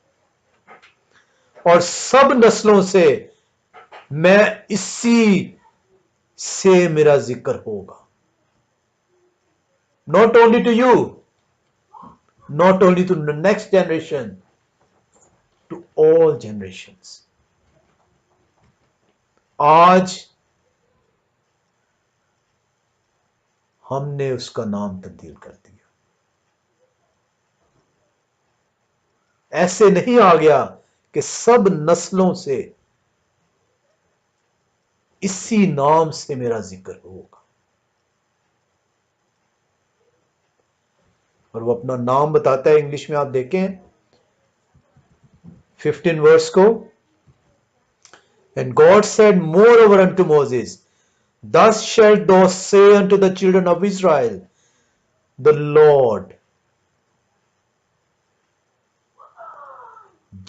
और सब नस्लों से मैं इसी से मेरा जिक्र होगा। Not only to you, not only to the next generation, to all generations. आज हमने उसका नाम तब्दील कर दिया। ऐसे नहीं आ गया कि सब नस्लों से इसी नाम से मेरा जिक्र होगा। और वो अपना नाम बताता है। इंग्लिश में आप देखें 15 वर्स को, and God said more over unto Moses, Thus shalt thou say unto the children of Israel, the Lord.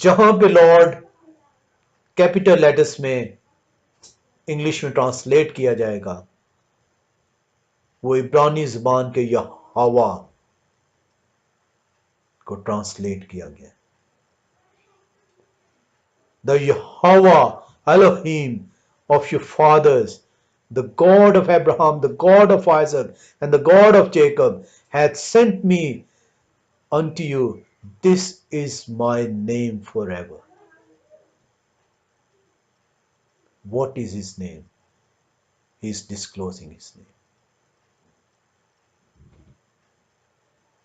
जहां पे लॉर्ड कैपिटल लेटर्स में इंग्लिश में ट्रांसलेट किया जाएगा वो इब्रानी जुबान के यहोवा को ट्रांसलेट किया गया. The Yahweh Elohim of your fathers, the God of Abraham, the God of Isaac, and the God of Jacob, hath sent me unto you. This is my name forever. What is his name? He is disclosing his name.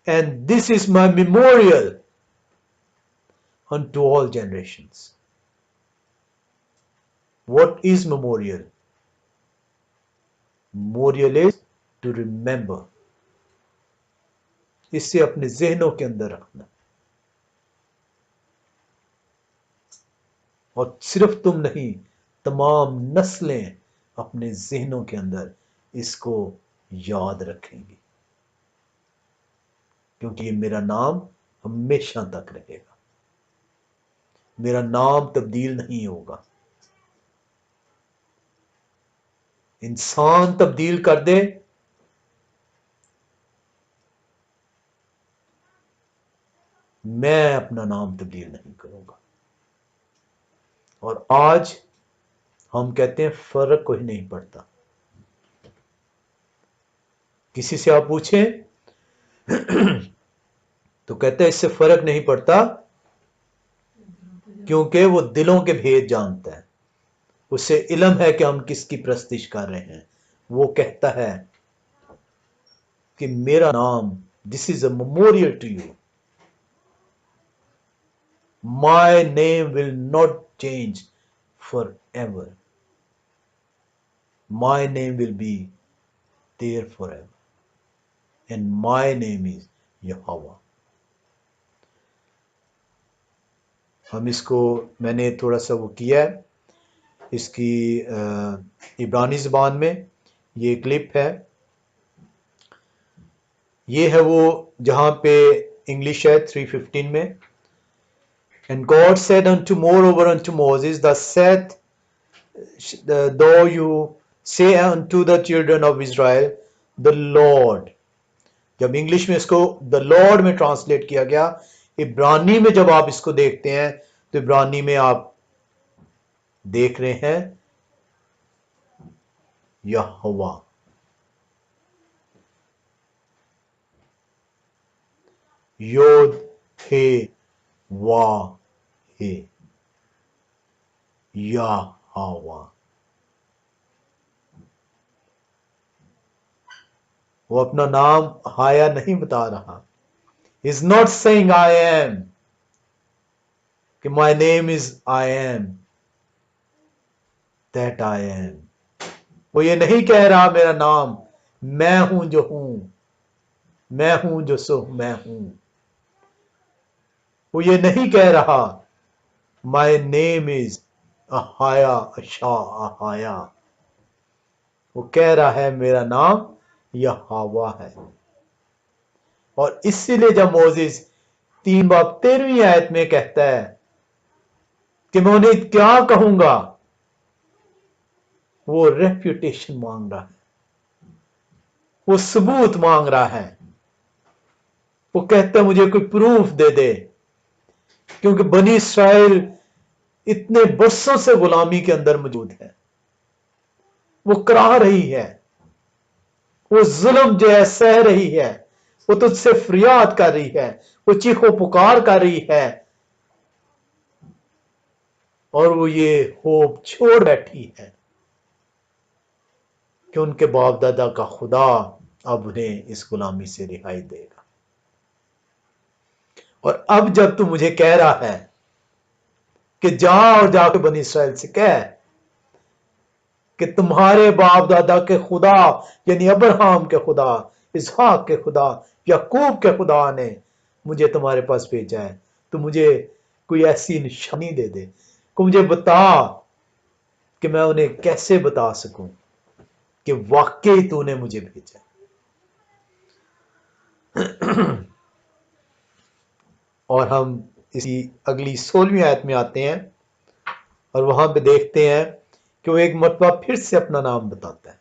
And this is my memorial unto all generations. What is memorial? Memorial is to remember. इसे अपने ज़हनों के अंदर रखना. और सिर्फ तुम नहीं, तमाम नस्लें अपने ज़हनों के अंदर इसको याद रखेंगी, क्योंकि ये मेरा नाम हमेशा तक रहेगा. मेरा नाम तब्दील नहीं होगा. इंसान तब्दील कर दे, मैं अपना नाम तब्दील नहीं करूंगा. और आज हम कहते हैं फर्क कोई नहीं पड़ता. किसी से आप पूछें तो कहते हैं इससे फर्क नहीं पड़ता, क्योंकि वो दिलों के भेद जानता है. उसे इल्म है कि हम किसकी प्रस्तिश कर रहे हैं. वो कहता है कि मेरा नाम, this is a memorial to you. My name will not change forever. My name will be there forever. And my name is Yahweh. हम इसको, मैंने थोड़ा सा वो किया है, इसकी इब्रानी ज़बान में ये क्लिप है. ये है वो जहाँ पे इंग्लिश है 3:15 में. And God said unto moreover unto Moses, thus saith though you say unto the children of Israel, the Lord. जब इंग्लिश में इसको the Lord में ट्रांसलेट किया गया, इब्रानी में जब आप इसको देखते हैं तो इब्रानी में आप देख रहे हैं यहोवा. योद हे वा हे यहोवा. वो अपना नाम हाया नहीं बता रहा. He's not saying I am, कि my name is I am, that I am. वो ये नहीं कह रहा मेरा नाम मैं हूं जो हूं, मैं हूं जो सो मैं हूं. वो ये नहीं कह रहा my name is अहाया अशा अहाया. वो कह रहा है मेरा नाम यहोवा है. और इसीलिए जब मोसेस 3:13 आयत में कहता है कि मैं उन्हें क्या कहूंगा, वो रेप्यूटेशन मांग रहा है, वो सबूत मांग रहा है. वो कहता है मुझे कोई प्रूफ दे दे, क्योंकि बनी इस्राइल इतने बरसों से गुलामी के अंदर मौजूद है. वो करा रही है, वो जुल्म जो है सह रही है, वो तुझसे फरियाद कर रही है, वो चीखो पुकार कर रही है, और वो ये होप छोड़ बैठी है कि उनके बाप दादा का खुदा अब उन्हें इस गुलामी से रिहाई देगा. और अब जब तू मुझे कह रहा है कि जा और जाके बनी इस्राइल से कह कि तुम्हारे बाप दादा के खुदा, यानी अब्राहम के खुदा, इसहाक के खुदा, याकूब के खुदा ने मुझे तुम्हारे पास भेजा है, तो मुझे कोई ऐसी निशानी दे दे, को मुझे बता कि मैं उन्हें कैसे बता सकूं कि वाकई तूने मुझे भेजा। और हम इसी अगली 16वीं आयत में आते हैं और वहां पे देखते हैं कि वो एक मरतबा फिर से अपना नाम बताता है।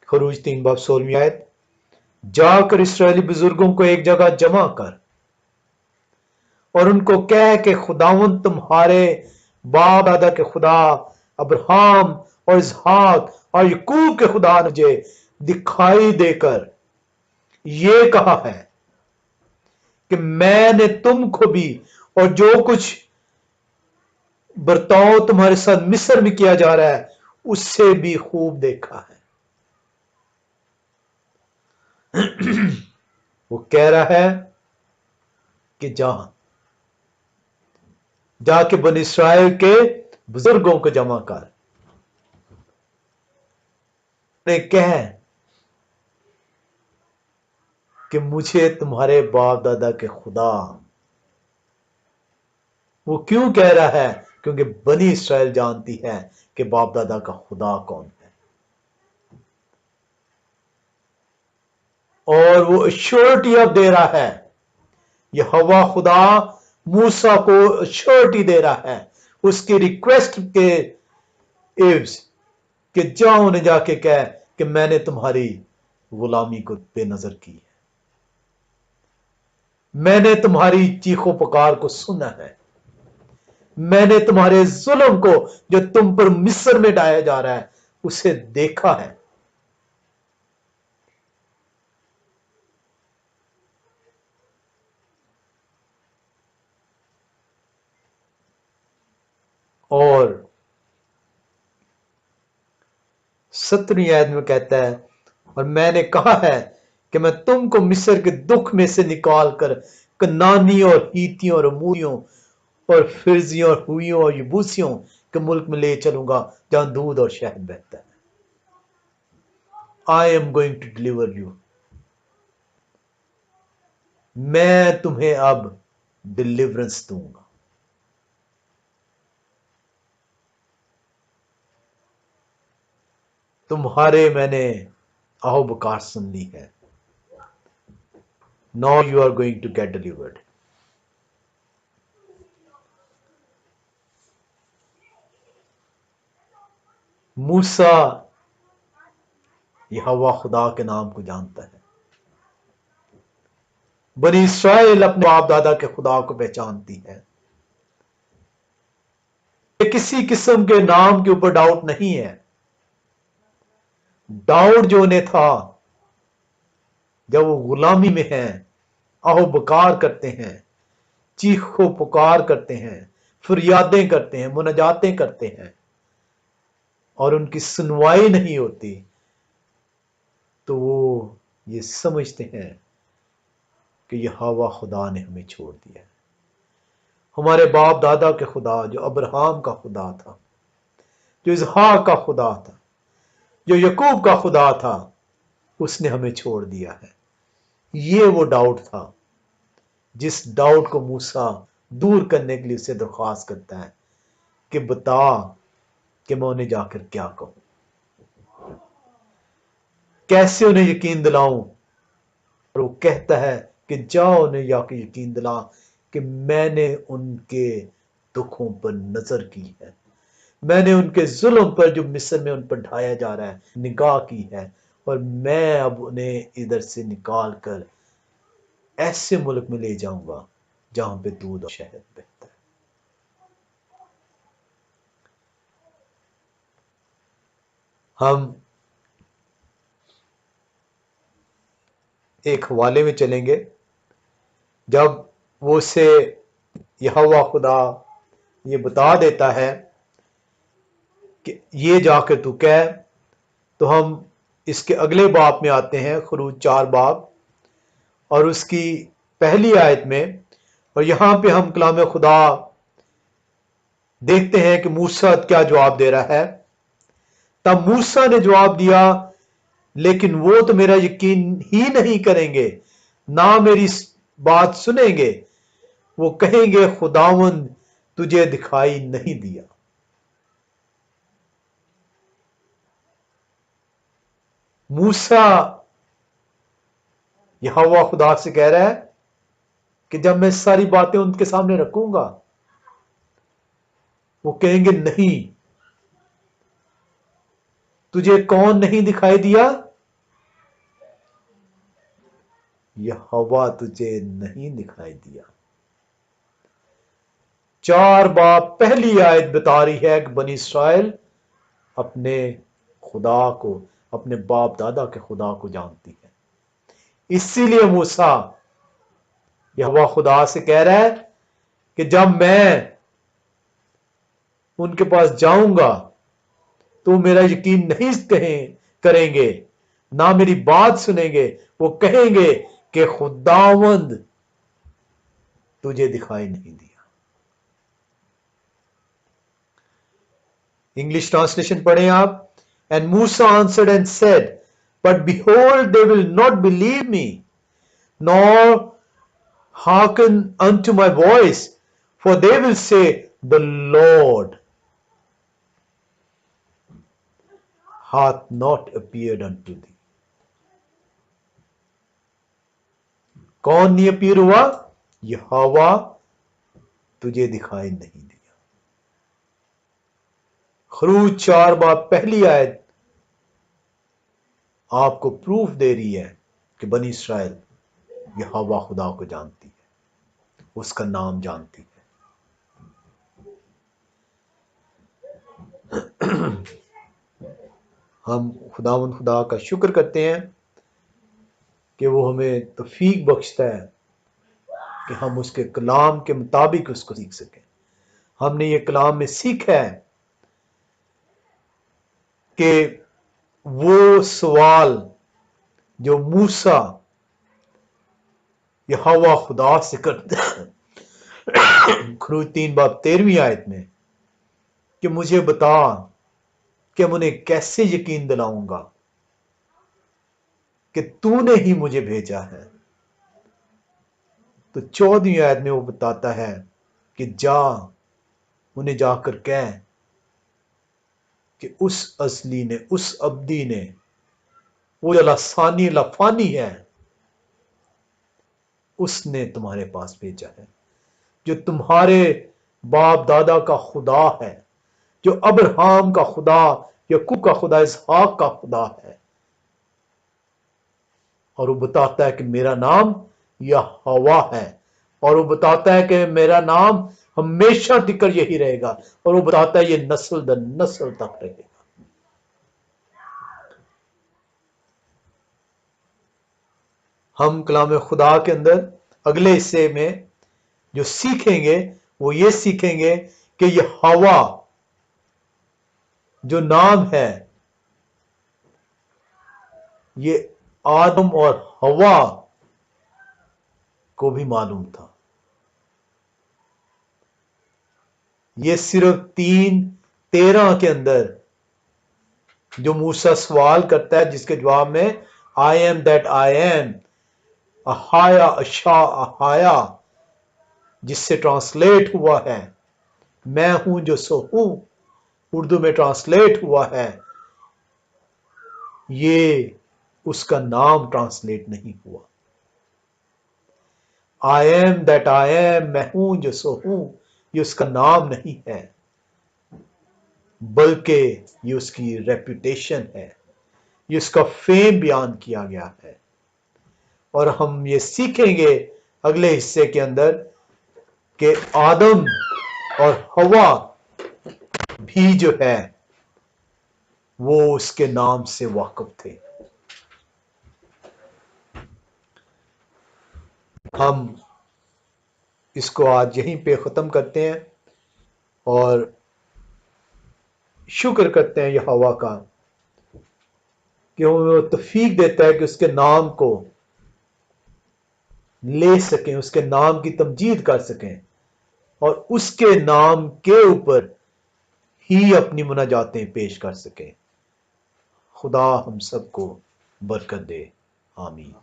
खरूज 3 बाब 16वीं आयत, जाकर इस्राएली बुजुर्गों को एक जगह जमा कर और उनको कह के खुदावंद तुम्हारे बाप दादा के खुदा अब्राहम और इसहाक और यकूब के खुदा ने मुझे दिखाई देकर ये कहा है कि मैंने तुमको भी और जो कुछ बर्ताव तुम्हारे साथ मिस्र में किया जा रहा है उससे भी खूब देखा है। वो कह रहा है कि जाके बनी इस्राएल के बुजुर्गों को जमा कर, कह कि मुझे तुम्हारे बाप दादा के खुदा। वो क्यों कह रहा है? क्योंकि बनी इस्राएल जानती है कि बाप दादा का खुदा कौन है। और वो अश्योरिटी अब दे रहा है, यहोवा खुदा मूसा को अश्योरिटी दे रहा है उसकी रिक्वेस्ट के एवज कि जाओ उन्हें जाके कह कि मैंने तुम्हारी गुलामी को बेनजर की है, मैंने तुम्हारी चीखों पुकार को सुना है, मैंने तुम्हारे जुल्म को जो तुम पर मिस्र में ढाया जा रहा है उसे देखा है। और 17वीं आयत में कहता है, और मैंने कहा है कि मैं तुमको मिस्र के दुख में से निकाल कर कनानी और हीतियों और अमूरियों और फिरजियों और हुइयों और यबूसियों के मुल्क में ले चलूंगा जहां दूध और शहद बहता है। I am going to deliver you. मैं तुम्हें अब डिलीवरेंस दूंगा। तुम्हारे मैंने आहो पुकार सुन ली है। Now you are going to get delivered. मूसा यहोवा खुदा के नाम को जानता है, बनी इस्राएल अपने बाप दादा के खुदा को पहचानती है। किसी किस्म के नाम के ऊपर डाउट नहीं है। डाउट जो उन्हें था जब वो गुलामी में हैं, आहो बकार करते हैं, चीखो पुकार करते हैं, फरियादें करते हैं, मुनाजातें करते हैं और उनकी सुनवाई नहीं होती, तो वो ये समझते हैं कि यहोवा खुदा ने हमें छोड़ दिया है। हमारे बाप दादा के खुदा जो अब्राहम का खुदा था, जो इसहाक का खुदा था, जो यकूब का खुदा था, उसने हमें छोड़ दिया है। ये वो डाउट था जिस डाउट को मूसा दूर करने के लिए उससे दरख्वास्त करता है कि बता कि मैं उन्हें जाकर क्या कहूं, कैसे उन्हें यकीन दिलाऊं। और वो कहता है कि जाओ उन्हें जाकर यकीन दिला कि मैंने उनके दुखों पर नजर की है, मैंने उनके जुल्म पर जो मिस्र में उन पर ढाया जा रहा है निगाह की है, और मैं अब उन्हें इधर से निकाल कर ऐसे मुल्क में ले जाऊंगा जहां पे दूध और शहद बहता है। हम एक हवाले में चलेंगे जब वो से यहोवा खुदा ये बता देता है कि ये जाकर तू कह, तो हम इसके अगले बाब में आते हैं, खरूज 4 बाब और उसकी पहली आयत में। और यहां पे हम कलाम खुदा देखते हैं कि मूसा क्या जवाब दे रहा है। तब मूसा ने जवाब दिया, लेकिन वो तो मेरा यकीन ही नहीं करेंगे, ना मेरी बात सुनेंगे। वो कहेंगे खुदावंद तुझे दिखाई नहीं दिया। मूसा यहोवा खुदा से कह रहा है कि जब मैं सारी बातें उनके सामने रखूंगा, वो कहेंगे नहीं, तुझे कौन नहीं दिखाई दिया? यहोवा तुझे नहीं दिखाई दिया। 4 बाब पहली आयत बता रही है कि बनी इस्राएल अपने खुदा को, अपने बाप दादा के खुदा को जानती है। इसीलिए मूसा यहोवा खुदा से कह रहा है कि जब मैं उनके पास जाऊंगा तो मेरा यकीन नहीं करेंगे, ना मेरी बात सुनेंगे। वो कहेंगे कि खुदावंद तुझे दिखाई नहीं दिया। इंग्लिश ट्रांसलेशन पढ़ें आप। And Musa answered and said, but behold they will not believe me, nor hearken unto my voice, for they will say, the Lord hath not appeared unto thee. कौन नहीं अपीयर हुआ? यहोवा तुझे दिखाई नहीं दिया। खरूज 4 बाब पहली आयत आपको प्रूफ दे रही है कि बनी इस्राएल यहोवा खुदा को जानती है, उसका नाम जानती है। हम खुदावंद खुदा का शुक्र करते हैं कि वो हमें तौफीक बख्शता है कि हम उसके कलाम के मुताबिक उसको सीख सकें। हमने ये कलाम में सीखा है कि वो सवाल जो मूसा यहोवा खुदा से करता है, खरूज 3 बाब 13वीं आयत में, कि मुझे बता कि मैं उन्हें कैसे यकीन दिलाऊंगा कि तूने ही मुझे भेजा है। तो 14वीं आयत में वो बताता है कि जा, उन्हें जाकर कह कि उस असली ने, उस अब्दी ने, वो जो लसानी लफानी है, उसने तुम्हारे पास भेजा है, जो तुम्हारे बाप दादा का खुदा है, जो अब्राहम का खुदा, याकूब का खुदा, इसहाक का खुदा है। और वो बताता है कि मेरा नाम यहोवा है, और वो बताता है कि मेरा नाम हमेशा तिकर यही रहेगा, और वो बताता है ये नस्ल दर नस्ल तक रहेगा। हम कलाम खुदा के अंदर अगले हिस्से में जो सीखेंगे वो ये सीखेंगे कि यहोवा जो नाम है, ये आदम और हवा को भी मालूम था। ये सिर्फ 3:13 के अंदर जो मूसा सवाल करता है, जिसके जवाब में I am that I am, अहाया अशा अहाया, जिससे ट्रांसलेट हुआ है मैं हूं जो सो हूं, उर्दू में ट्रांसलेट हुआ है, ये उसका नाम ट्रांसलेट नहीं हुआ। आई एम दैट आई एम, मैं हूं जो सो हूं, ये उसका नाम नहीं है, बल्कि ये उसकी रेपुटेशन है, ये उसका फेम बयान किया गया है। और हम ये सीखेंगे अगले हिस्से के अंदर कि आदम और हवा भी जो है वो उसके नाम से वाकिफ थे। हम इसको आज यहीं पे ख़त्म करते हैं और शुक्र करते हैं यहोवा का कि वो तौफीक देता है कि उसके नाम को ले सकें, उसके नाम की तमजीद कर सकें और उसके नाम के ऊपर ही अपनी मुनाजातें पेश कर सकें। खुदा हम सबको बरकत दे। आमीन।